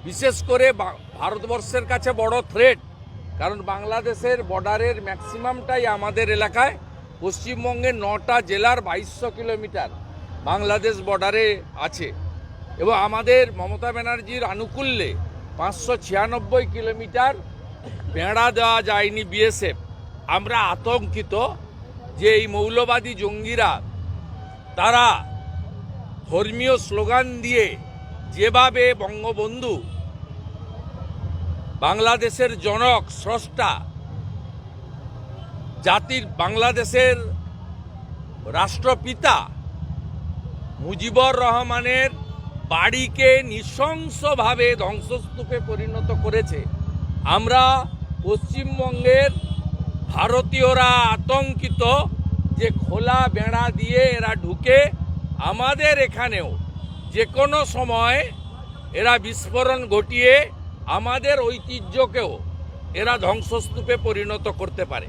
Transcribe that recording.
বিশেষ করে ভারতবর্ষের কাছে বড় থ্রেট, কারণ বাংলাদেশের বর্ডারের ম্যাক্সিমামটাই আমাদের এলাকায়। পশ্চিমবঙ্গের 9টা জেলার 2200 কিলোমিটার বাংলাদেশ বর্ডারে আছে এবং আমাদের মমতা ব্যানার্জির আনুকূল্যে 596 কিলোমিটার বেড়া দেওয়া যায়নি বিএসএফ। আমরা আতঙ্কিত যে এই মৌলবাদী জঙ্গিরা তারা ধর্মীয় স্লোগান দিয়ে যেভাবে বঙ্গবন্ধু বাংলাদেশের জনক স্রষ্টা জাতির বাংলাদেশের রাষ্ট্রপিতা মুজিবুর রহমানের বাড়িকে নৃশংসভাবে ধ্বংসস্তূপে পরিণত করেছে, আমরা পশ্চিমবঙ্গের ভারতীয়রা আতঙ্কিত যে খোলা বেড়া দিয়ে এরা ঢুকে আমাদের এখানেও যে কোনো সময় এরা বিস্ফোরণ ঘটিয়ে আমাদের ঐতিহ্যকেও এরা ধ্বংসস্তূপে পরিণত করতে পারে।